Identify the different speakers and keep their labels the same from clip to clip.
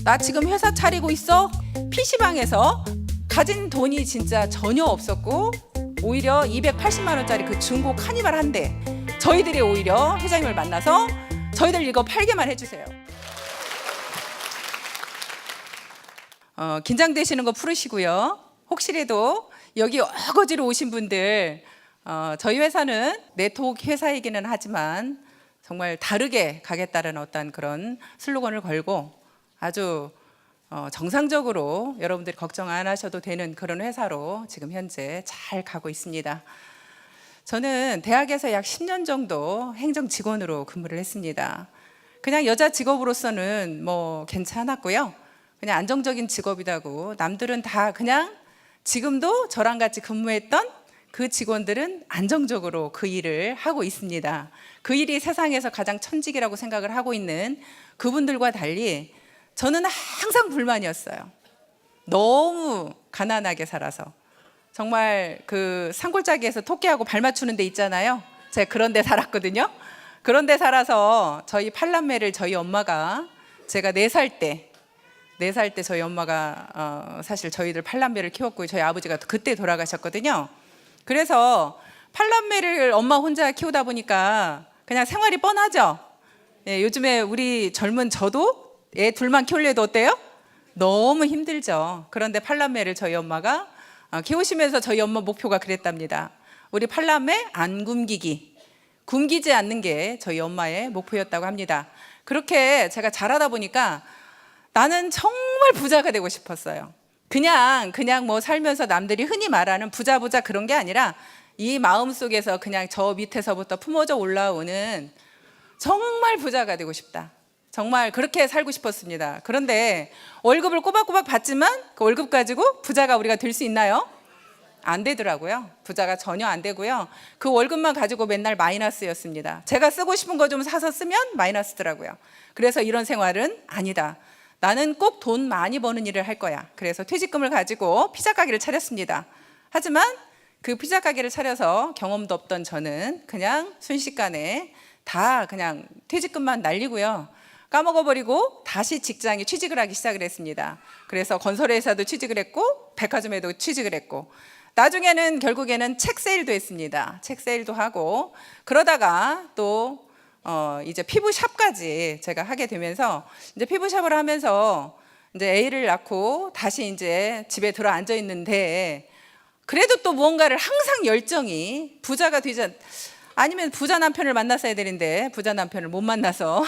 Speaker 1: 나 지금 회사 차리고 있어? PC방에서 가진 돈이 진짜 전혀 없었고 오히려 280만 원짜리 그 중고 카니발 한 대, 저희들이 오히려 회장님을 만나서 저희들 이거 팔게만 해주세요. 긴장되시는 거 풀으시고요. 혹시라도 여기 어거지로 오신 분들, 저희 회사는 네트워크 회사이기는 하지만 정말 다르게 가겠다는 어떤 그런 슬로건을 걸고 아주 정상적으로 여러분들이 걱정 안 하셔도 되는 그런 회사로 지금 현재 잘 가고 있습니다. 저는 대학에서 약 10년 정도 행정 직원으로 근무를 했습니다. 그냥 여자 직업으로서는 뭐 괜찮았고요. 그냥 안정적인 직업이라고, 남들은 다 그냥 지금도 저랑 같이 근무했던 그 직원들은 안정적으로 그 일을 하고 있습니다. 그 일이 세상에서 가장 천직이라고 생각을 하고 있는 그분들과 달리 저는 항상 불만이었어요. 너무 가난하게 살아서. 정말 그 산골짜기에서 토끼하고 발 맞추는 데 있잖아요. 제가 그런 데 살았거든요. 그런 데 살아서 저희 팔남매를 저희 엄마가, 제가 4살 때 저희 엄마가 사실 저희들 팔남매를 키웠고 저희 아버지가 그때 돌아가셨거든요. 그래서 팔남매를 엄마 혼자 키우다 보니까 그냥 생활이 뻔하죠. 예, 요즘에 우리 젊은 저도 애 둘만 키우려도 어때요? 너무 힘들죠. 그런데 팔남매를 저희 엄마가 키우시면서 저희 엄마 목표가 그랬답니다. 우리 팔남매 안 굶기기, 굶기지 않는 게 저희 엄마의 목표였다고 합니다. 그렇게 제가 자라다 보니까 나는 정말 부자가 되고 싶었어요. 그냥 뭐 살면서 남들이 흔히 말하는 부자 그런 게 아니라 이 마음속에서 그냥 저 밑에서부터 품어져 올라오는 정말 부자가 되고 싶다. 정말 그렇게 살고 싶었습니다. 그런데 월급을 꼬박꼬박 받지만 그 월급 가지고 부자가 우리가 될 수 있나요? 안 되더라고요. 부자가 전혀 안 되고요. 그 월급만 가지고 맨날 마이너스였습니다. 제가 쓰고 싶은 거 좀 사서 쓰면 마이너스더라고요. 그래서 이런 생활은 아니다. 나는 꼭 돈 많이 버는 일을 할 거야. 그래서 퇴직금을 가지고 피자 가게를 차렸습니다. 하지만 그 피자 가게를 차려서 경험도 없던 저는 그냥 순식간에 다 그냥 퇴직금만 날리고요. 까먹어버리고 다시 직장에 취직을 하기 시작을 했습니다. 그래서 건설회사도 취직을 했고 백화점에도 취직을 했고 나중에는 결국에는 책 세일도 했습니다. 책 세일도 하고 그러다가 또 이제 피부샵까지 제가 하게 되면서 이제 피부샵을 하면서 이제 애를 낳고 다시 이제 집에 들어 앉아 있는데 그래도 또 무언가를 항상 열정이 부자가 되지 아니면 부자 남편을 만났어야 되는데 부자 남편을 못 만나서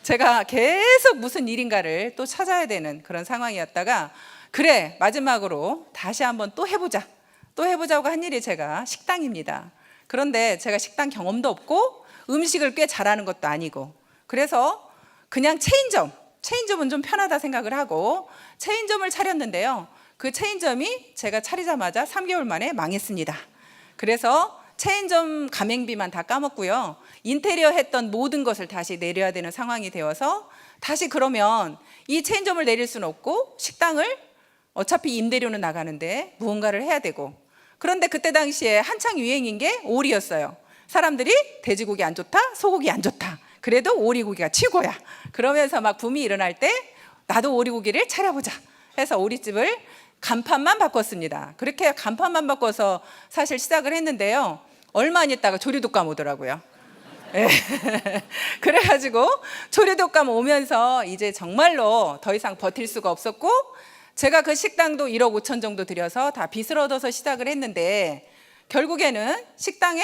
Speaker 1: 제가 계속 무슨 일인가를 또 찾아야 되는 그런 상황이었다가 그래 마지막으로 다시 한번 또 해보자고 한 일이 제가 식당입니다. 그런데 제가 식당 경험도 없고 음식을 꽤 잘하는 것도 아니고 그래서 그냥 체인점은 좀 편하다 생각을 하고 체인점을 차렸는데요. 그 체인점이 제가 차리자마자 3개월 만에 망했습니다. 그래서 체인점 가맹비만 다 까먹고요. 인테리어 했던 모든 것을 다시 내려야 되는 상황이 되어서 다시 그러면 이 체인점을 내릴 수는 없고 식당을 어차피 임대료는 나가는데 무언가를 해야 되고 그런데 그때 당시에 한창 유행인 게 오리였어요. 사람들이 돼지고기 안 좋다, 소고기 안 좋다. 그래도 오리고기가 최고야. 그러면서 막 붐이 일어날 때 나도 오리고기를 차려보자 해서 오리집을 간판만 바꿨습니다. 그렇게 간판만 바꿔서 사실 시작을 했는데요. 얼마 안 있다가 조류독감 오더라고요. 네. 그래가지고 조류독감 오면서 이제 정말로 더 이상 버틸 수가 없었고 제가 그 식당도 1억 5천 정도 들여서 다 빚을 얻어서 시작을 했는데 결국에는 식당에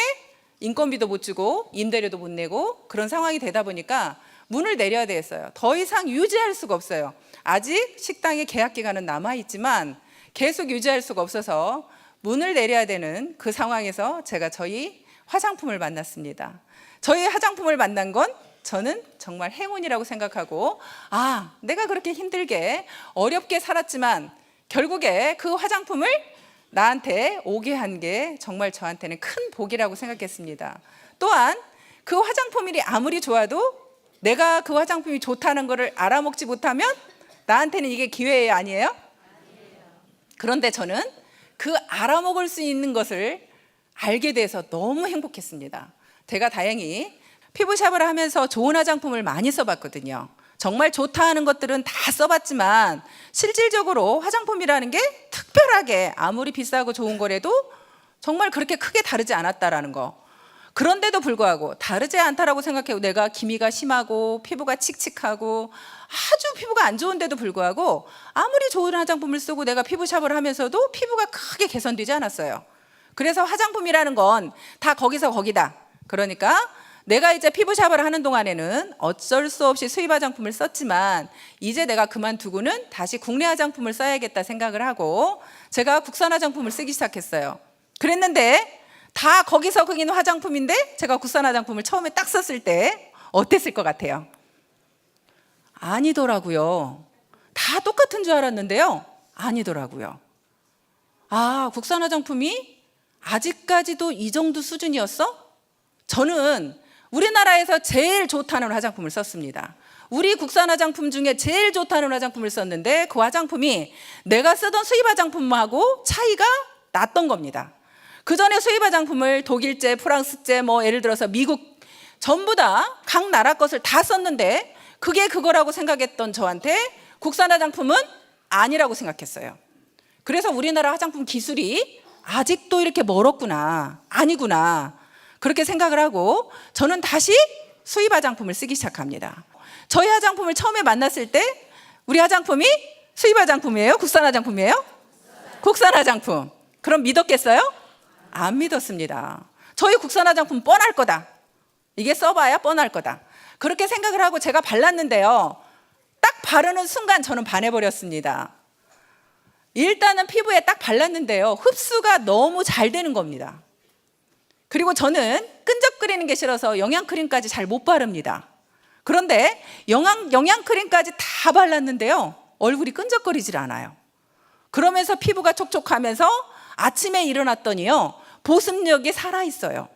Speaker 1: 인건비도 못 주고 임대료도 못 내고 그런 상황이 되다 보니까 문을 내려야 됐어요. 더 이상 유지할 수가 없어요. 아직 식당의 계약 기간은 남아있지만 계속 유지할 수가 없어서 문을 내려야 되는 그 상황에서 제가 저희 화장품을 만났습니다. 저희 화장품을 만난 건 저는 정말 행운이라고 생각하고 내가 그렇게 힘들게 어렵게 살았지만 결국에 그 화장품을 나한테 오게 한 게 정말 저한테는 큰 복이라고 생각했습니다. 또한 그 화장품이 아무리 좋아도 내가 그 화장품이 좋다는 것을 알아먹지 못하면 나한테는 이게 기회 아니에요? 그런데 저는 그 알아먹을 수 있는 것을 알게 돼서 너무 행복했습니다. 제가 다행히 피부샵을 하면서 좋은 화장품을 많이 써봤거든요. 정말 좋다 하는 것들은 다 써봤지만 실질적으로 화장품이라는 게 특별하게 아무리 비싸고 좋은 거라도 정말 그렇게 크게 다르지 않았다라는 거. 그런데도 불구하고 다르지 않다라고 생각해요. 내가 기미가 심하고 피부가 칙칙하고 아주 피부가 안 좋은데도 불구하고 아무리 좋은 화장품을 쓰고 내가 피부 샵을 하면서도 피부가 크게 개선되지 않았어요. 그래서 화장품이라는 건 다 거기서 거기다. 그러니까 내가 이제 피부샵을 하는 동안에는 어쩔 수 없이 수입 화장품을 썼지만 이제 내가 그만두고는 다시 국내 화장품을 써야겠다 생각을 하고 제가 국산 화장품을 쓰기 시작했어요. 그랬는데 다 거기서 거기는 화장품인데 제가 국산 화장품을 처음에 딱 썼을 때 어땠을 것 같아요? 아니더라고요. 다 똑같은 줄 알았는데요. 아니더라고요. 아, 국산 화장품이 아직까지도 이 정도 수준이었어? 저는 우리나라에서 제일 좋다는 화장품을 썼습니다. 우리 국산 화장품 중에 제일 좋다는 화장품을 썼는데 그 화장품이 내가 쓰던 수입 화장품하고 차이가 났던 겁니다. 그 전에 수입 화장품을 독일제, 프랑스제, 예를 들어서 미국 전부 다 각 나라 것을 다 썼는데 그게 그거라고 생각했던 저한테 국산 화장품은 아니라고 생각했어요. 그래서 우리나라 화장품 기술이 아직도 이렇게 멀었구나, 아니구나 그렇게 생각을 하고 저는 다시 수입 화장품을 쓰기 시작합니다. 저희 화장품을 처음에 만났을 때 우리 화장품이 수입 화장품이에요? 국산 화장품이에요? 국산 화장품. 그럼 믿었겠어요? 안 믿었습니다. 저희 국산 화장품 뻔할 거다. 이게 써봐야 뻔할 거다. 그렇게 생각을 하고 제가 발랐는데요. 딱 바르는 순간 저는 반해버렸습니다. 일단은 피부에 딱 발랐는데요. 흡수가 너무 잘 되는 겁니다. 그리고 저는 끈적거리는 게 싫어서 영양크림까지 잘 못 바릅니다. 그런데 영양크림까지 다 발랐는데요. 얼굴이 끈적거리질 않아요. 그러면서 피부가 촉촉하면서 아침에 일어났더니요. 보습력이 살아있어요.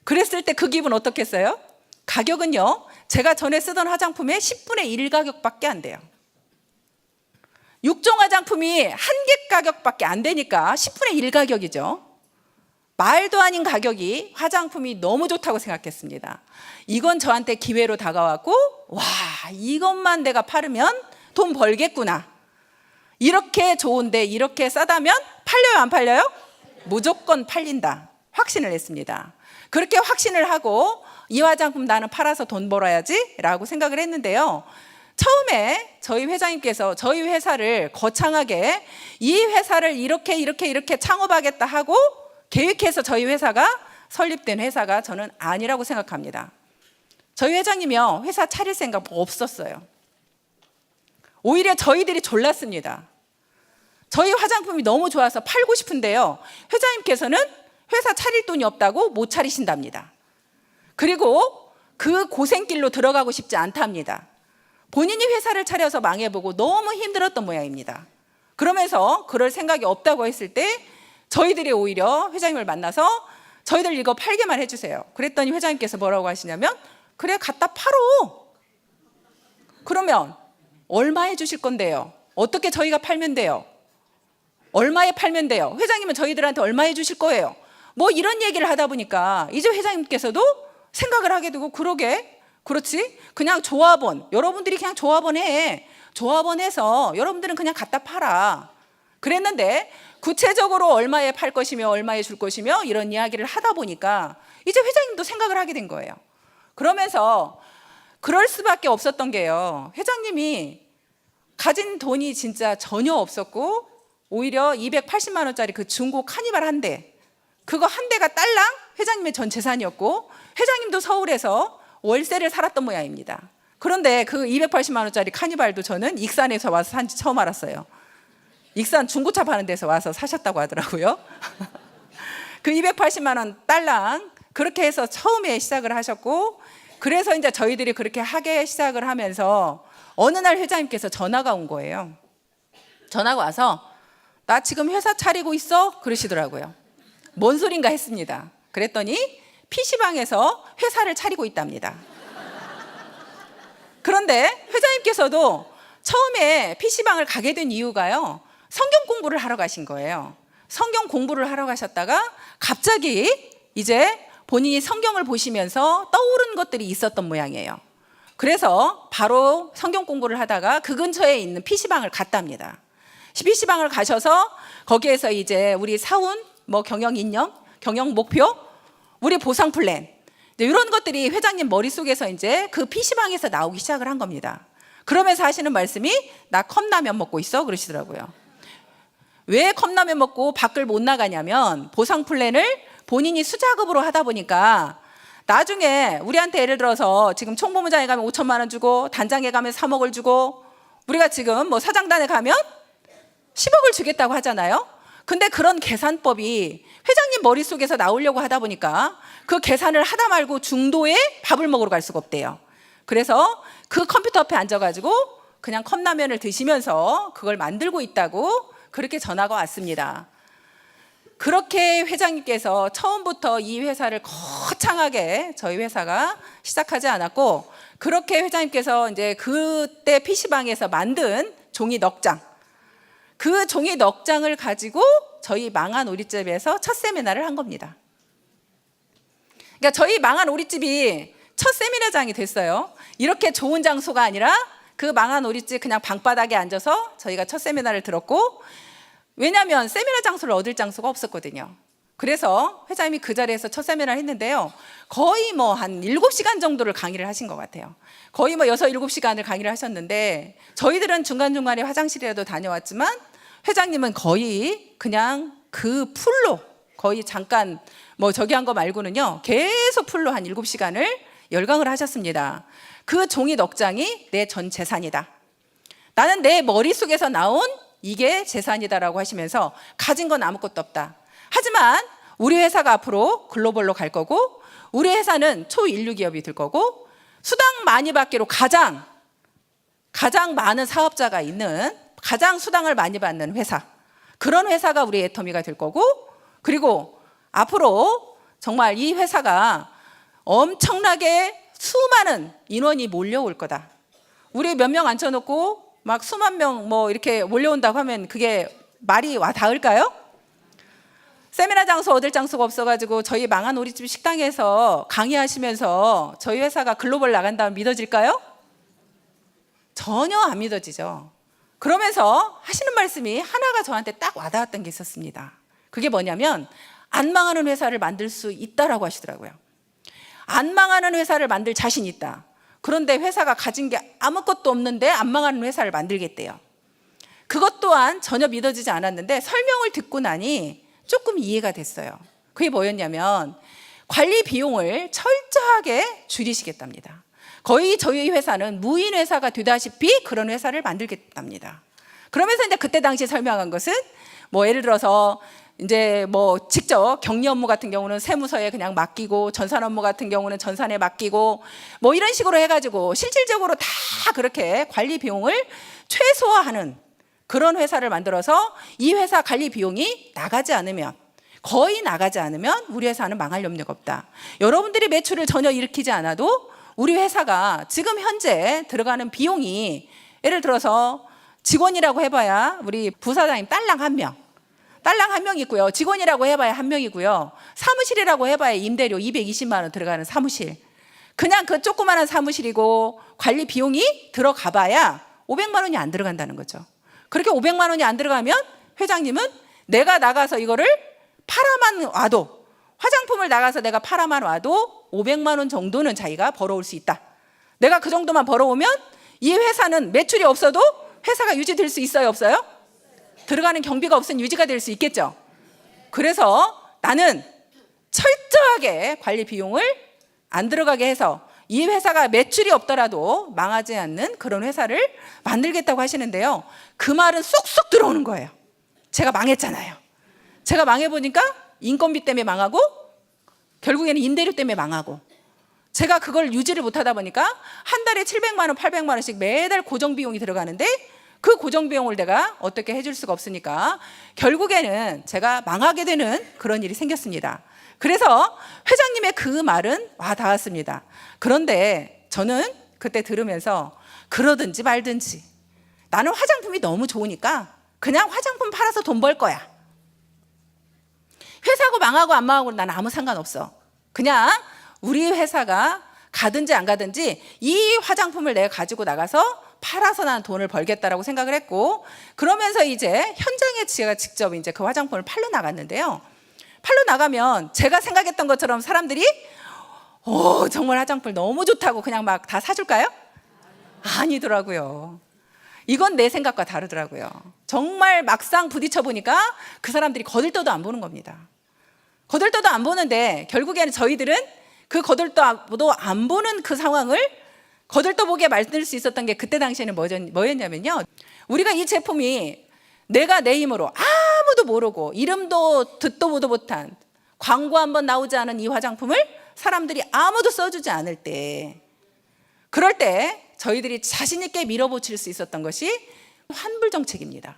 Speaker 1: 그랬을 때 그 기분 어떻겠어요? 가격은요. 제가 전에 쓰던 화장품의 10분의 1 가격밖에 안 돼요. 6종 화장품이 한 개 가격밖에 안 되니까 10분의 1 가격이죠. 말도 아닌 가격이 화장품이 너무 좋다고 생각했습니다. 이건 저한테 기회로 다가왔고 와, 이것만 내가 팔으면 돈 벌겠구나. 이렇게 좋은데 이렇게 싸다면 팔려요, 안 팔려요? 무조건 팔린다. 확신을 했습니다. 그렇게 확신을 하고 이 화장품 나는 팔아서 돈 벌어야지 라고 생각을 했는데요. 처음에 저희 회장님께서 저희 회사를 거창하게 이 회사를 이렇게 창업하겠다 하고 계획해서 저희 회사가 설립된 회사가 저는 아니라고 생각합니다. 저희 회장님이요. 회사 차릴 생각 없었어요. 오히려 저희들이 졸랐습니다. 저희 화장품이 너무 좋아서 팔고 싶은데요. 회장님께서는 회사 차릴 돈이 없다고 못 차리신답니다. 그리고 그 고생길로 들어가고 싶지 않답니다. 본인이 회사를 차려서 망해보고 너무 힘들었던 모양입니다. 그러면서 그럴 생각이 없다고 했을 때 저희들이 오히려 회장님을 만나서 저희들 이거 팔게만 해주세요. 그랬더니 회장님께서 뭐라고 하시냐면 그래 갖다 팔어. 그러면 얼마에 주실 건데요? 어떻게 저희가 팔면 돼요? 얼마에 팔면 돼요? 회장님은 저희들한테 얼마에 주실 거예요? 이런 얘기를 하다 보니까 이제 회장님께서도 생각을 하게 되고 그러게 그렇지 그냥 조합원 여러분들이 그냥 조합원 해 조합원 해서 여러분들은 그냥 갖다 팔아 그랬는데 구체적으로 얼마에 팔 것이며 얼마에 줄 것이며 이런 이야기를 하다 보니까 이제 회장님도 생각을 하게 된 거예요. 그러면서 그럴 수밖에 없었던 게요. 회장님이 가진 돈이 진짜 전혀 없었고 오히려 280만 원짜리 그 중고 카니발 한 대 그거 한 대가 딸랑 회장님의 전 재산이었고 회장님도 서울에서 월세를 살았던 모양입니다. 그런데 그 280만 원짜리 카니발도 저는 익산에서 와서 산지 처음 알았어요. 익산 중고차 파는 데서 와서 사셨다고 하더라고요. 그 280만 원 딸랑 그렇게 해서 처음에 시작을 하셨고 그래서 이제 저희들이 그렇게 하게 시작을 하면서 어느 날 회장님께서 전화가 온 거예요. 전화가 와서 나 지금 회사 차리고 있어? 그러시더라고요. 뭔 소린가 했습니다. 그랬더니 PC방에서 회사를 차리고 있답니다. 그런데 회장님께서도 처음에 PC방을 가게 된 이유가요. 성경 공부를 하러 가신 거예요. 성경 공부를 하러 가셨다가 갑자기 이제 본인이 성경을 보시면서 떠오른 것들이 있었던 모양이에요. 그래서 바로 성경 공부를 하다가 그 근처에 있는 PC방을 갔답니다. PC방을 가셔서 거기에서 이제 우리 사운, 뭐 경영 인력, 경영 목표, 우리 보상 플랜, 이런 것들이 회장님 머릿속에서 이제 그 PC방에서 나오기 시작을 한 겁니다. 그러면서 하시는 말씀이 나 컵라면 먹고 있어 그러시더라고요. 왜 컵라면 먹고 밖을 못 나가냐면 보상 플랜을 본인이 수작업으로 하다 보니까 나중에 우리한테 예를 들어서 지금 총무부장에 가면 5천만 원 주고 단장에 가면 3억을 주고 우리가 지금 뭐 사장단에 가면 10억을 주겠다고 하잖아요. 근데 그런 계산법이 회장님 머릿속에서 나오려고 하다 보니까 그 계산을 하다 말고 중도에 밥을 먹으러 갈 수가 없대요. 그래서 그 컴퓨터 앞에 앉아가지고 그냥 컵라면을 드시면서 그걸 만들고 있다고 그렇게 전화가 왔습니다. 그렇게 회장님께서 처음부터 이 회사를 거창하게 저희 회사가 시작하지 않았고, 그렇게 회장님께서 이제 그때 PC방에서 만든 종이 넉장, 그 종이 넉장을 가지고 저희 망한 오리집에서 첫 세미나를 한 겁니다. 그러니까 저희 망한 오리집이 첫 세미나장이 됐어요. 이렇게 좋은 장소가 아니라 그 망한 오리집 그냥 방바닥에 앉아서 저희가 첫 세미나를 들었고, 왜냐하면 세미나 장소를 얻을 장소가 없었거든요. 그래서 회장님이 그 자리에서 첫 세미나를 했는데요. 거의 뭐 한 7시간 정도를 강의를 하신 것 같아요. 거의 뭐 6, 7시간을 강의를 하셨는데 저희들은 중간중간에 화장실이라도 다녀왔지만 회장님은 거의 그냥 그 풀로 거의 잠깐 뭐 저기 한 거 말고는요. 계속 풀로 한 7시간을 열강을 하셨습니다. 그 종이 넉장이 내 전 재산이다. 나는 내 머릿속에서 나온 이게 재산이다라고 하시면서 가진 건 아무것도 없다. 하지만 우리 회사가 앞으로 글로벌로 갈 거고 우리 회사는 초인류 기업이 될 거고 수당 많이 받기로 가장 많은 사업자가 있는 가장 수당을 많이 받는 회사, 그런 회사가 우리 애터미가 될 거고, 그리고 앞으로 정말 이 회사가 엄청나게 수많은 인원이 몰려올 거다. 우리 몇 명 앉혀놓고 막 수만 명 뭐 이렇게 몰려온다고 하면 그게 말이 와 닿을까요? 세미나 장소 얻을 장소가 없어가지고 저희 망한 오리집 식당에서 강의하시면서 저희 회사가 글로벌 나간다면 믿어질까요? 전혀 안 믿어지죠. 그러면서 하시는 말씀이 하나가 저한테 딱 와닿았던 게 있었습니다. 그게 뭐냐면 안 망하는 회사를 만들 수 있다라고 하시더라고요. 안 망하는 회사를 만들 자신 있다. 그런데 회사가 가진 게 아무것도 없는데 안 망하는 회사를 만들겠대요. 그것 또한 전혀 믿어지지 않았는데 설명을 듣고 나니 조금 이해가 됐어요. 그게 뭐였냐면 관리 비용을 철저하게 줄이시겠답니다. 거의 저희 회사는 무인 회사가 되다시피 그런 회사를 만들겠답니다. 그러면서 이제 그때 당시 설명한 것은 뭐 예를 들어서 이제 뭐 직접 격리 업무 같은 경우는 세무서에 그냥 맡기고 전산 업무 같은 경우는 전산에 맡기고 뭐 이런 식으로 해가지고 실질적으로 다 그렇게 관리 비용을 최소화하는 그런 회사를 만들어서 이 회사 관리 비용이 나가지 않으면, 거의 나가지 않으면 우리 회사는 망할 염려가 없다. 여러분들이 매출을 전혀 일으키지 않아도 우리 회사가 지금 현재 들어가는 비용이 예를 들어서 직원이라고 해봐야 우리 부사장님 딸랑 한 명 있고요. 직원이라고 해봐야 한 명이고요. 사무실이라고 해봐야 임대료 220만 원 들어가는 사무실. 그냥 그 조그마한 사무실이고 관리 비용이 들어가 봐야 500만 원이 안 들어간다는 거죠. 그렇게 500만 원이 안 들어가면 회장님은 내가 나가서 이거를 팔아만 와도, 화장품을 나가서 내가 팔아만 와도 500만 원 정도는 자기가 벌어올 수 있다. 내가 그 정도만 벌어오면 이 회사는 매출이 없어도 회사가 유지될 수 있어요, 없어요? 들어가는 경비가 없으면 유지가 될 수 있겠죠. 그래서 나는 철저하게 관리 비용을 안 들어가게 해서 이 회사가 매출이 없더라도 망하지 않는 그런 회사를 만들겠다고 하시는데요. 그 말은 쏙쏙 들어오는 거예요. 제가 망했잖아요. 제가 망해보니까 인건비 때문에 망하고 결국에는 임대료 때문에 망하고, 제가 그걸 유지를 못하다 보니까 한 달에 700만 원, 800만 원씩 매달 고정비용이 들어가는데 그 고정비용을 내가 어떻게 해줄 수가 없으니까 결국에는 제가 망하게 되는 그런 일이 생겼습니다. 그래서 회장님의 그 말은 와 닿았습니다. 그런데 저는 그때 들으면서 그러든지 말든지, 나는 화장품이 너무 좋으니까 그냥 화장품 팔아서 돈 벌 거야. 회사고 망하고 안 망하고 나는 아무 상관없어. 그냥 우리 회사가 가든지 안 가든지 이 화장품을 내가 가지고 나가서 팔아서 난 돈을 벌겠다라고 생각을 했고, 그러면서 이제 현장에 제가 직접 이제 그 화장품을 팔러 나갔는데요. 팔러 나가면 제가 생각했던 것처럼 사람들이 정말 화장품 너무 좋다고 그냥 막 다 사줄까요? 아니더라고요. 이건 내 생각과 다르더라고요. 정말 막상 부딪혀 보니까 그 사람들이 거들떠도 안 보는 겁니다. 거들떠도 안 보는데 결국에는 저희들은 그 거들떠도 안 보는 그 상황을 거들떠보게 만들 수 있었던 게 그때 당시에는 뭐였냐면요, 우리가 이 제품이 내가 내 힘으로 아무도 모르고 이름도 듣도 보도 못한, 광고 한번 나오지 않은 이 화장품을 사람들이 아무도 써주지 않을 때, 그럴 때 저희들이 자신 있게 밀어붙일 수 있었던 것이 환불 정책입니다.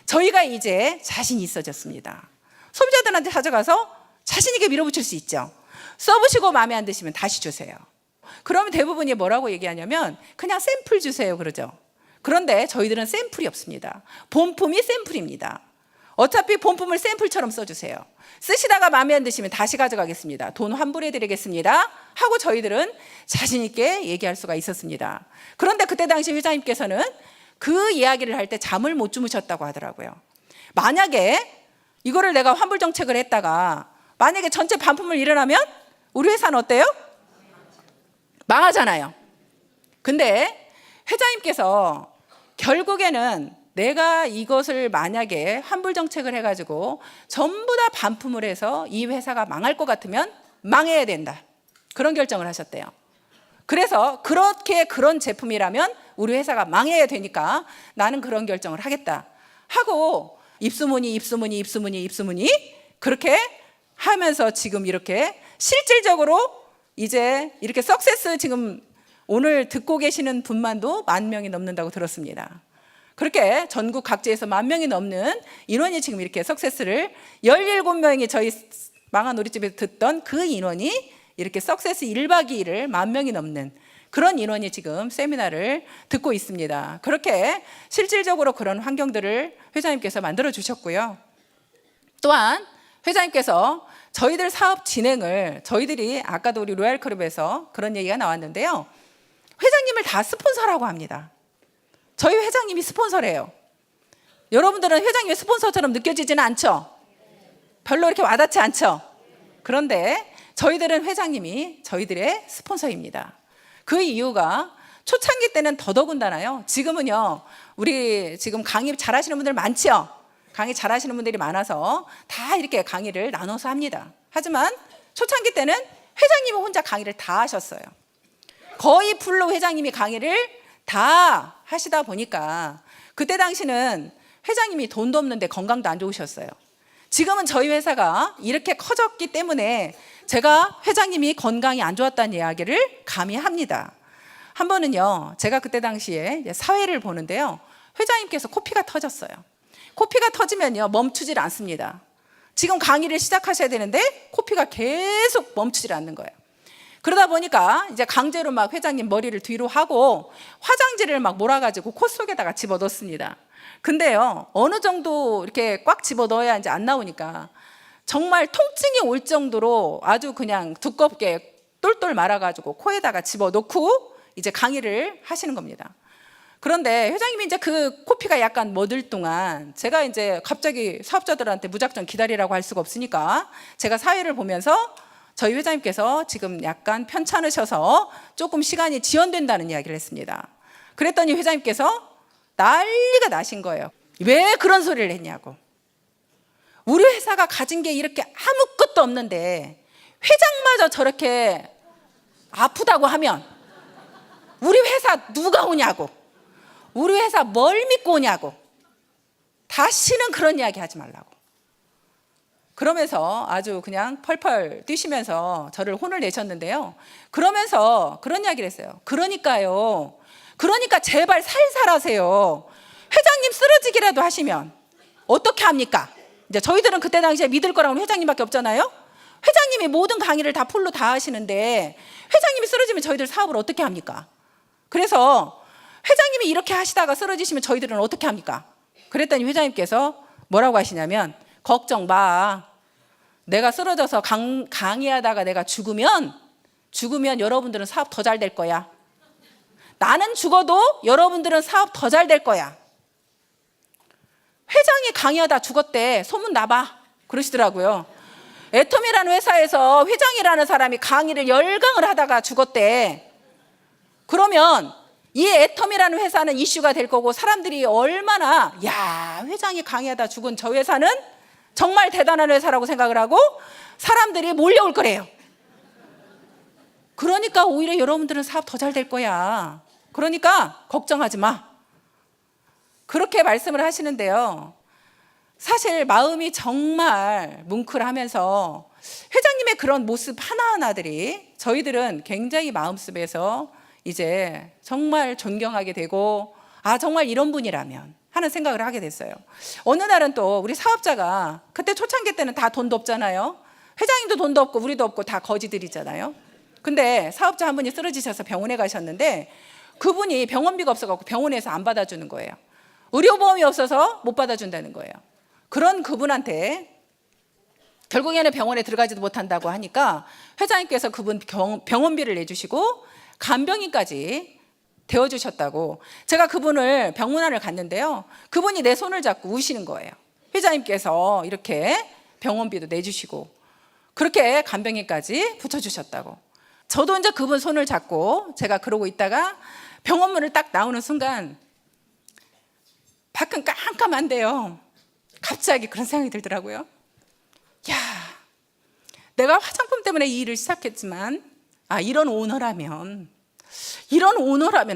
Speaker 1: 저희가 이제 자신이 있어졌습니다. 소비자들한테 찾아가서 자신 있게 밀어붙일 수 있죠. 써보시고 마음에 안 드시면 다시 주세요. 그러면 대부분이 뭐라고 얘기하냐면 그냥 샘플 주세요 그러죠. 그런데 저희들은 샘플이 없습니다. 본품이 샘플입니다. 어차피 본품을 샘플처럼 써주세요. 쓰시다가 마음에 안 드시면 다시 가져가겠습니다. 돈 환불해 드리겠습니다 하고 저희들은 자신 있게 얘기할 수가 있었습니다. 그런데 그때 당시 회장님께서는 그 이야기를 할 때 잠을 못 주무셨다고 하더라고요. 만약에 이거를 내가 환불 정책을 했다가 만약에 전체 반품을 일어나면 우리 회사는 어때요? 망하잖아요. 근데 회장님께서 결국에는 내가 이것을 만약에 환불 정책을 해가지고 전부 다 반품을 해서 이 회사가 망할 것 같으면 망해야 된다, 그런 결정을 하셨대요. 그래서 그런 제품이라면 우리 회사가 망해야 되니까 나는 그런 결정을 하겠다 하고 입소문이 그렇게 하면서 지금 이렇게 실질적으로 이제 이렇게 석세스, 지금 오늘 듣고 계시는 분만도 10,000명이 넘는다고 들었습니다. 그렇게 전국 각지에서 10,000명이 넘는 인원이 지금 이렇게 석세스를 17명이 저희 망한 우리집에서 듣던 그 인원이 이렇게 석세스 1박 2일을 10,000명이 넘는 그런 인원이 지금 세미나를 듣고 있습니다. 그렇게 실질적으로 그런 환경들을 회장님께서 만들어 주셨고요. 또한 회장님께서 저희들 사업 진행을, 저희들이 아까도 우리 로얄클럽에서 그런 얘기가 나왔는데요, 회장님을 다 스폰서라고 합니다. 저희 회장님이 스폰서래요. 여러분들은 회장님이 스폰서처럼 느껴지지는 않죠? 별로 이렇게 와닿지 않죠? 그런데 저희들은 회장님이 저희들의 스폰서입니다. 그 이유가 초창기 때는 더더군다나요. 지금은요, 우리 지금 강의 잘하시는 분들 많죠? 강의 잘하시는 분들이 많아서 다 이렇게 강의를 나눠서 합니다. 하지만 초창기 때는 회장님이 혼자 강의를 다 하셨어요. 거의 풀로 회장님이 강의를 다 하시다 보니까 그때 당시는 회장님이 돈도 없는데 건강도 안 좋으셨어요. 지금은 저희 회사가 이렇게 커졌기 때문에 제가 회장님이 건강이 안 좋았다는 이야기를 감히 합니다. 한 번은요, 제가 그때 당시에 사회를 보는데요, 회장님께서 코피가 터졌어요. 코피가 터지면요 멈추질 않습니다. 지금 강의를 시작하셔야 되는데 코피가 계속 멈추질 않는 거예요. 그러다 보니까 이제 강제로 막 회장님 머리를 뒤로 하고 화장지를 막 몰아가지고 코 속에다가 집어넣습니다. 근데요, 어느 정도 이렇게 꽉 집어넣어야 이제 안 나오니까 정말 통증이 올 정도로 아주 그냥 두껍게 똘똘 말아가지고 코에다가 집어넣고 이제 강의를 하시는 겁니다. 그런데 회장님이 이제 그 코피가 약간 멎을 동안 제가 이제 갑자기 사업자들한테 무작정 기다리라고 할 수가 없으니까 제가 사회를 보면서 저희 회장님께서 지금 약간 편찮으셔서 조금 시간이 지연된다는 이야기를 했습니다. 그랬더니 회장님께서 난리가 나신 거예요. 왜 그런 소리를 했냐고. 우리 회사가 가진 게 이렇게 아무것도 없는데 회장마저 저렇게 아프다고 하면 우리 회사 누가 오냐고, 우리 회사 뭘 믿고 오냐고, 다시는 그런 이야기 하지 말라고. 그러면서 아주 그냥 펄펄 뛰시면서 저를 혼을 내셨는데요, 그러면서 그런 이야기를 했어요. 그러니까 제발 살살 하세요. 회장님 쓰러지기라도 하시면 어떻게 합니까? 이제 저희들은 그때 당시에 믿을 거라고는 회장님밖에 없잖아요. 회장님이 모든 강의를 다 풀로 다 하시는데 회장님이 쓰러지면 저희들 사업을 어떻게 합니까? 그래서 회장님이 이렇게 하시다가 쓰러지시면 저희들은 어떻게 합니까? 그랬더니 회장님께서 뭐라고 하시냐면, 걱정 마. 내가 쓰러져서 강의하다가 내가 죽으면 죽으면 여러분들은 사업 더 잘 될 거야. 나는 죽어도 여러분들은 사업 더 잘 될 거야. 회장이 강의하다 죽었대. 소문 나봐. 그러시더라고요. 애텀이라는 회사에서 회장이라는 사람이 강의를 열강을 하다가 죽었대. 그러면 이 애텀이라는 회사는 이슈가 될 거고, 사람들이 얼마나 야, 회장이 강의하다 죽은 저 회사는 정말 대단한 회사라고 생각을 하고 사람들이 몰려올 거래요. 그러니까 오히려 여러분들은 사업 더 잘 될 거야. 그러니까 걱정하지 마. 그렇게 말씀을 하시는데요. 사실 마음이 정말 뭉클하면서 회장님의 그런 모습 하나하나들이 저희들은 굉장히 마음속에서 이제 정말 존경하게 되고, 아, 정말 이런 분이라면 하는 생각을 하게 됐어요. 어느 날은 또 우리 사업자가, 그때 초창기 때는 다 돈도 없잖아요. 회장님도 돈도 없고 우리도 없고 다 거지들이잖아요. 근데 사업자 한 분이 쓰러지셔서 병원에 가셨는데, 그분이 병원비가 없어갖고 병원에서 안 받아주는 거예요. 의료보험이 없어서 못 받아준다는 거예요. 그런 그분한테 결국에는 병원에 들어가지도 못한다고 하니까 회장님께서 그분 병원비를 내주시고 간병인까지 대어주셨다고. 제가 그분을 병문안을 갔는데요. 그분이 내 손을 잡고 우시는 거예요. 회장님께서 이렇게 병원비도 내주시고 그렇게 간병인까지 붙여주셨다고. 저도 이제 그분 손을 잡고 제가 그러고 있다가 병원문을 딱 나오는 순간 밖은 깜깜한데요. 갑자기 그런 생각이 들더라고요. 야, 내가 화장품 때문에 이 일을 시작했지만, 아, 이런 오너라면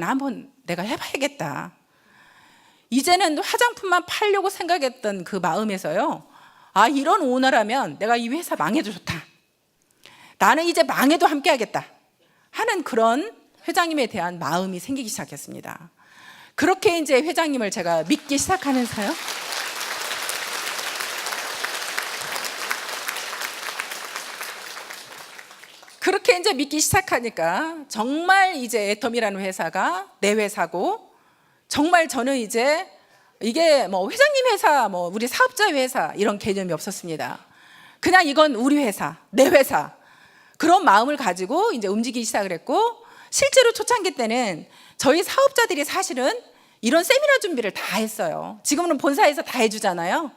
Speaker 1: 한번 내가 해봐야겠다. 이제는 화장품만 팔려고 생각했던 그 마음에서요, 아, 이런 오너라면 내가 이 회사 망해도 좋다. 나는 이제 망해도 함께 하겠다 하는 그런 회장님에 대한 마음이 생기기 시작했습니다. 그렇게 이제 회장님을 제가 믿기 시작하면서요, 그렇게 이제 믿기 시작하니까 정말 이제 애텀이라는 회사가 내 회사고, 정말 저는 이제 이게 뭐 회장님 회사, 뭐 우리 사업자 회사 이런 개념이 없었습니다. 그냥 이건 우리 회사, 내 회사, 그런 마음을 가지고 이제 움직이기 시작을 했고, 실제로 초창기 때는 저희 사업자들이 사실은 이런 세미나 준비를 다 했어요. 지금은 본사에서 다 해주잖아요.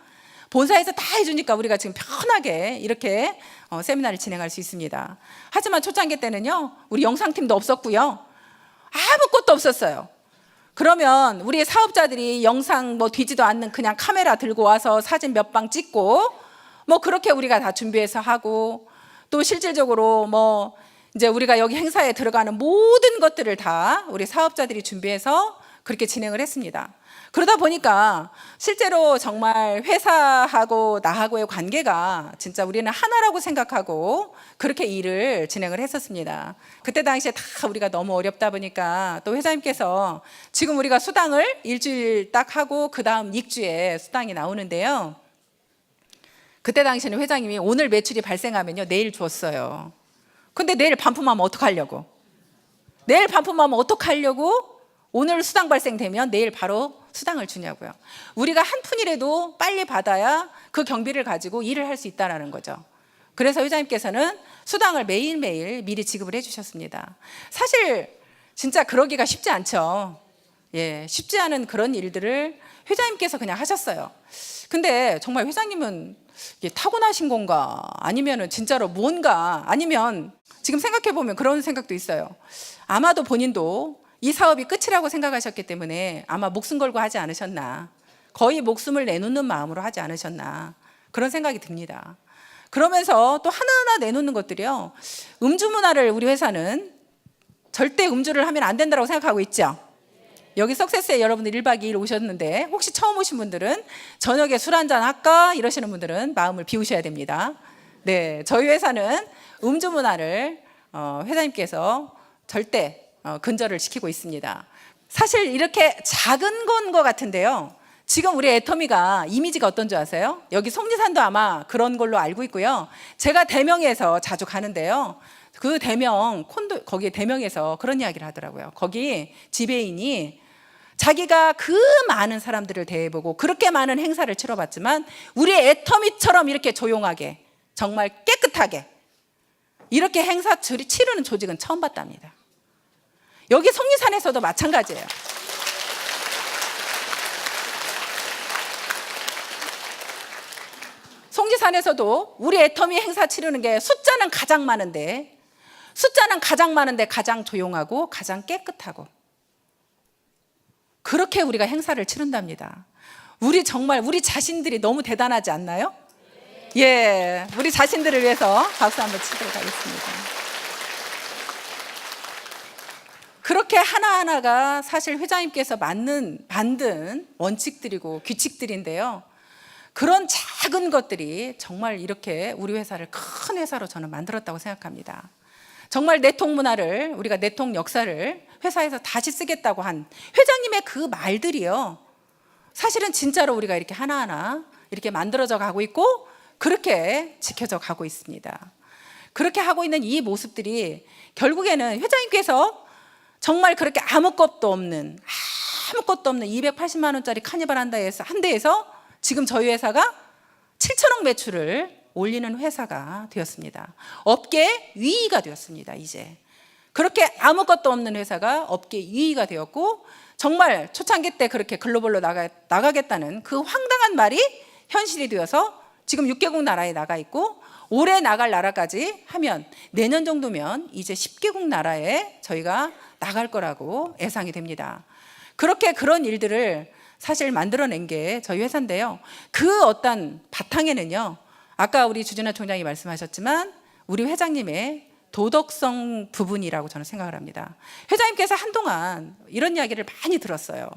Speaker 1: 본사에서 다 해주니까 우리가 지금 편하게 이렇게 세미나를 진행할 수 있습니다. 하지만 초창기 때는요, 우리 영상팀도 없었고요, 아무것도 없었어요. 그러면 우리 사업자들이 영상 뭐 뒤지도 않는 그냥 카메라 들고 와서 사진 몇 방 찍고 뭐 그렇게 우리가 다 준비해서 하고, 또 실질적으로 뭐 이제 우리가 여기 행사에 들어가는 모든 것들을 다 우리 사업자들이 준비해서 그렇게 진행을 했습니다. 그러다 보니까 실제로 정말 회사하고 나하고의 관계가 진짜 우리는 하나라고 생각하고 그렇게 일을 진행을 했었습니다. 그때 당시에 다 우리가 너무 어렵다 보니까 또 회장님께서 지금 우리가 수당을 일주일 딱 하고 그 다음 익주에 수당이 나오는데요. 그때 당시에는 회장님이 오늘 매출이 발생하면요, 내일 줬어요. 근데 내일 반품하면 어떡하려고? 내일 반품하면 어떡하려고? 오늘 수당 발생되면 내일 바로 수당을 주냐고요. 우리가 한 푼이라도 빨리 받아야 그 경비를 가지고 일을 할 수 있다는 거죠. 그래서 회장님께서는 수당을 매일매일 미리 지급을 해주셨습니다. 사실 진짜 그러기가 쉽지 않죠. 예, 쉽지 않은 그런 일들을 회장님께서 그냥 하셨어요. 근데 정말 회장님은 이게 타고나신 건가, 아니면은 진짜로 뭔가, 아니면 지금 생각해 보면 그런 생각도 있어요. 아마도 본인도 이 사업이 끝이라고 생각하셨기 때문에 아마 목숨 걸고 하지 않으셨나, 거의 목숨을 내놓는 마음으로 하지 않으셨나, 그런 생각이 듭니다. 그러면서 또 하나하나 내놓는 것들이요, 음주 문화를 우리 회사는 절대 음주를 하면 안 된다고 생각하고 있죠. 여기 석세스에 여러분들 1박 2일 오셨는데 혹시 처음 오신 분들은 저녁에 술 한잔 할까 이러시는 분들은 마음을 비우셔야 됩니다. 네, 저희 회사는 음주 문화를 회장님께서 절대 근절을 시키고 있습니다. 사실 이렇게 작은 건 것 같은데요, 지금 우리 애터미가 이미지가 어떤 줄 아세요? 여기 속리산도 아마 그런 걸로 알고 있고요. 제가 대명에서 자주 가는데요, 그 대명 콘도, 거기 대명에서 그런 이야기를 하더라고요. 거기 지배인이 자기가 그 많은 사람들을 대해보고 그렇게 많은 행사를 치러봤지만 우리 애터미처럼 이렇게 조용하게, 정말 깨끗하게, 이렇게 행사 치르는 조직은 처음 봤답니다. 여기 속리산에서도 마찬가지예요. 속리산에서도 우리 애터미 행사 치르는 게 숫자는 가장 많은데 가장 조용하고 가장 깨끗하고 그렇게 우리가 행사를 치른답니다. 정말 우리 자신들이 너무 대단하지 않나요? 예, 우리 자신들을 위해서 박수 한번 치도록 하겠습니다. 그렇게 하나하나가 사실 회장님께서 만든 원칙들이고 규칙들인데요. 그런 작은 것들이 정말 이렇게 우리 회사를 큰 회사로 저는 만들었다고 생각합니다. 정말 내통 문화를, 우리가 내통 역사를 회사에서 다시 쓰겠다고 한 회장님의 그 말들이요. 사실은 진짜로 우리가 이렇게 하나하나 이렇게 만들어져 가고 있고 그렇게 지켜져 가고 있습니다. 그렇게 하고 있는 이 모습들이 결국에는 회장님께서 정말 그렇게 아무것도 없는 280만 원짜리 카니발 한 대에서 지금 저희 회사가 7천억 매출을 올리는 회사가 되었습니다. 업계 2위가 되었습니다. 이제 그렇게 아무것도 없는 회사가 업계 2위가 되었고 정말 초창기 때 그렇게 글로벌로 나가겠다는 그 황당한 말이 현실이 되어서 지금 6개국 나라에 나가 있고 올해 나갈 나라까지 하면 내년 정도면 이제 10개국 나라에 저희가 나갈 거라고 예상이 됩니다. 그렇게 그런 일들을 사실 만들어낸 게 저희 회사인데요. 그 어떤 바탕에는요. 아까 우리 주진아 총장이 말씀하셨지만 우리 회장님의 도덕성 부분이라고 저는 생각을 합니다. 회장님께서 한동안 이런 이야기를 많이 들었어요.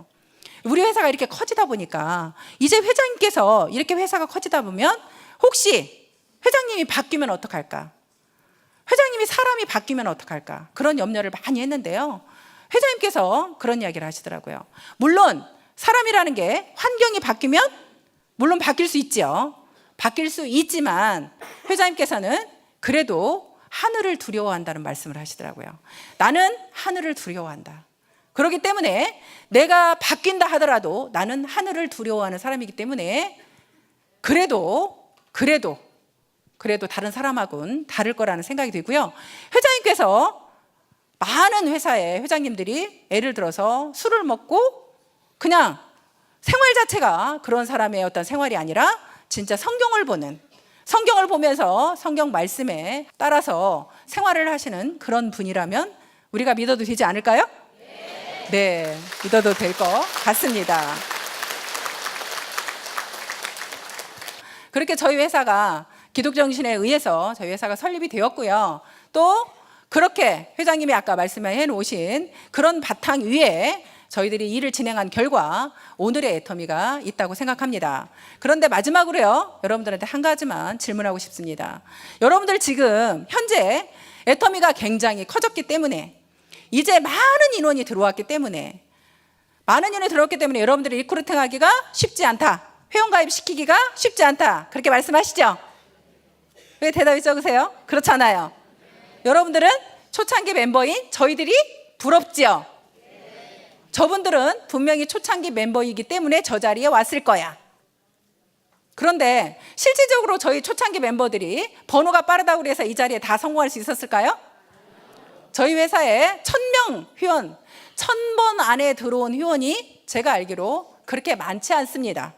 Speaker 1: 우리 회사가 이렇게 커지다 보니까 이제 회장님께서 이렇게 회사가 커지다 보면 혹시 회장님이 바뀌면 어떡할까? 회장님이 사람이 바뀌면 어떡할까? 그런 염려를 많이 했는데요. 회장님께서 그런 이야기를 하시더라고요. 물론 사람이라는 게 환경이 바뀌면 물론 바뀔 수 있죠. 바뀔 수 있지만 회장님께서는 그래도 하늘을 두려워한다는 말씀을 하시더라고요. 나는 하늘을 두려워한다. 그렇기 때문에 내가 바뀐다 하더라도 나는 하늘을 두려워하는 사람이기 때문에 그래도 다른 사람하고는 다를 거라는 생각이 들고요. 회장님께서 많은 회사의 회장님들이 예를 들어서 술을 먹고 그냥 생활 자체가 그런 사람의 어떤 생활이 아니라 진짜 성경을 보면서 성경 말씀에 따라서 생활을 하시는 그런 분이라면 우리가 믿어도 되지 않을까요? 네, 믿어도 될 것 같습니다. 그렇게 저희 회사가 기독정신에 의해서 저희 회사가 설립이 되었고요. 또 그렇게 회장님이 아까 말씀해 놓으신 그런 바탕 위에 저희들이 일을 진행한 결과 오늘의 애터미가 있다고 생각합니다. 그런데 마지막으로요, 여러분들한테 한 가지만 질문하고 싶습니다. 여러분들 지금 현재 애터미가 굉장히 커졌기 때문에 이제 많은 인원이 들어왔기 때문에 여러분들이 리크루팅하기가 쉽지 않다. 회원가입 시키기가 쉽지 않다. 그렇게 말씀하시죠? 왜 대답이 적으세요? 그렇잖아요. 여러분들은 초창기 멤버인 저희들이 부럽지요? 저분들은 분명히 초창기 멤버이기 때문에 저 자리에 왔을 거야. 그런데 실질적으로 저희 초창기 멤버들이 번호가 빠르다고 해서 이 자리에 다 성공할 수 있었을까요? 저희 회사에 1000명 회원, 1000번 안에 들어온 회원이 제가 알기로 그렇게 많지 않습니다.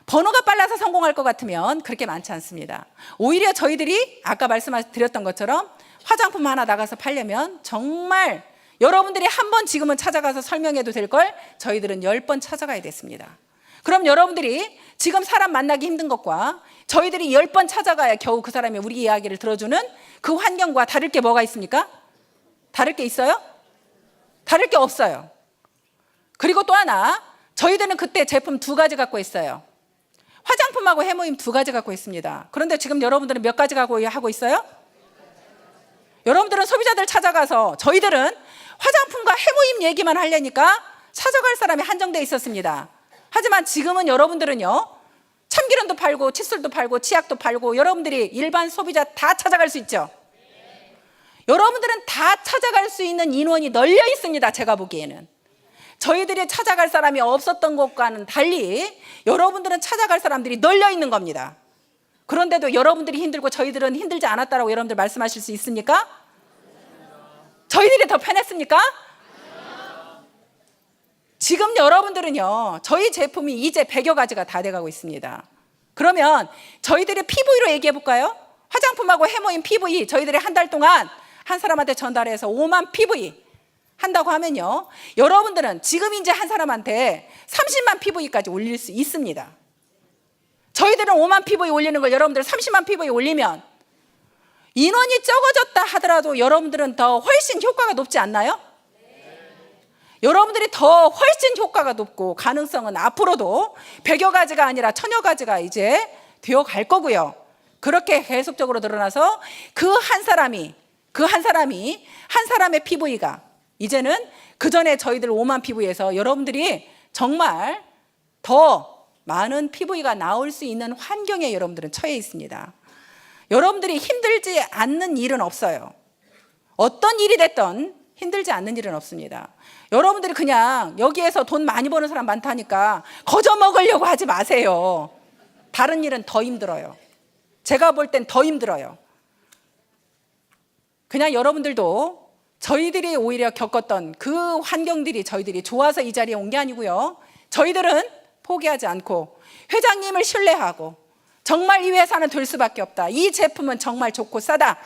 Speaker 1: 번호가 빨라서 성공할 것 같으면 그렇게 많지 않습니다. 오히려 저희들이 아까 말씀드렸던 것처럼 화장품 하나 나가서 팔려면 정말 여러분들이 한 번 지금은 찾아가서 설명해도 될 걸 저희들은 10번 찾아가야 됐습니다. 그럼 여러분들이 지금 사람 만나기 힘든 것과 저희들이 10번 찾아가야 겨우 그 사람이 우리 이야기를 들어주는 그 환경과 다를 게 뭐가 있습니까? 다를 게 있어요? 다를 게 없어요. 그리고 또 하나, 저희들은 그때 제품 2가지 갖고 있어요. 화장품하고 해모임 2가지 갖고 있습니다. 그런데 지금 여러분들은 몇 가지 갖고 하고 있어요? 여러분들은 소비자들 찾아가서 저희들은 화장품과 해모임 얘기만 하려니까 찾아갈 사람이 한정되어 있었습니다. 하지만 지금은 여러분들은요, 참기름도 팔고 칫솔도 팔고 치약도 팔고 여러분들이 일반 소비자 다 찾아갈 수 있죠. 여러분들은 다 찾아갈 수 있는 인원이 널려 있습니다. 제가 보기에는 저희들이 찾아갈 사람이 없었던 것과는 달리 여러분들은 찾아갈 사람들이 널려 있는 겁니다. 그런데도 여러분들이 힘들고 저희들은 힘들지 않았다라고 여러분들 말씀하실 수 있습니까? 저희들이 더 편했습니까? 지금 여러분들은요, 저희 제품이 이제 100여 가지가 다 돼가고 있습니다. 그러면 저희들의 PV로 얘기해 볼까요? 화장품하고 해모인 PV, 저희들이 한 달 동안 한 사람한테 전달해서 5만 PV 한다고 하면요, 여러분들은 지금 이제 한 사람한테 30만 PV까지 올릴 수 있습니다. 저희들은 5만 PV 올리는 걸 여러분들 30만 PV 올리면 인원이 적어졌다 하더라도 여러분들은 더 훨씬 효과가 높지 않나요? 여러분들이 더 훨씬 효과가 높고 가능성은 앞으로도 100여 가지가 아니라 1000여 가지가 이제 되어 갈 거고요. 그렇게 계속적으로 늘어나서 그 한 사람이 한 사람의 PV가 이제는 그 전에 저희들 5만 PV에서 여러분들이 정말 더 많은 PV가 나올 수 있는 환경에 여러분들은 처해 있습니다. 여러분들이 힘들지 않는 일은 없어요. 어떤 일이 됐든 힘들지 않는 일은 없습니다. 여러분들이 그냥 여기에서 돈 많이 버는 사람 많다니까 거저 먹으려고 하지 마세요. 다른 일은 더 힘들어요. 제가 볼 땐 더 힘들어요. 그냥 여러분들도 저희들이 오히려 겪었던 그 환경들이 저희들이 좋아서 이 자리에 온 게 아니고요. 저희들은 포기하지 않고 회장님을 신뢰하고 정말 이 회사는 될 수밖에 없다. 이 제품은 정말 좋고 싸다.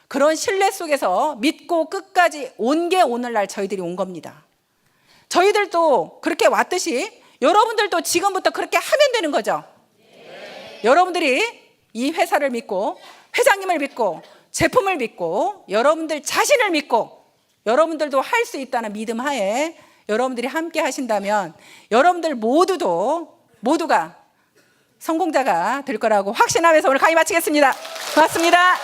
Speaker 1: 그런 신뢰 속에서 믿고 끝까지 온 게 오늘날 저희들이 온 겁니다. 저희들도 그렇게 왔듯이 여러분들도 지금부터 그렇게 하면 되는 거죠. 여러분들이 이 회사를 믿고 회장님을 믿고 제품을 믿고 여러분들 자신을 믿고 여러분들도 할 수 있다는 믿음 하에 여러분들이 함께 하신다면 여러분들 모두가 성공자가 될 거라고 확신하면서 오늘 강의 마치겠습니다. 고맙습니다.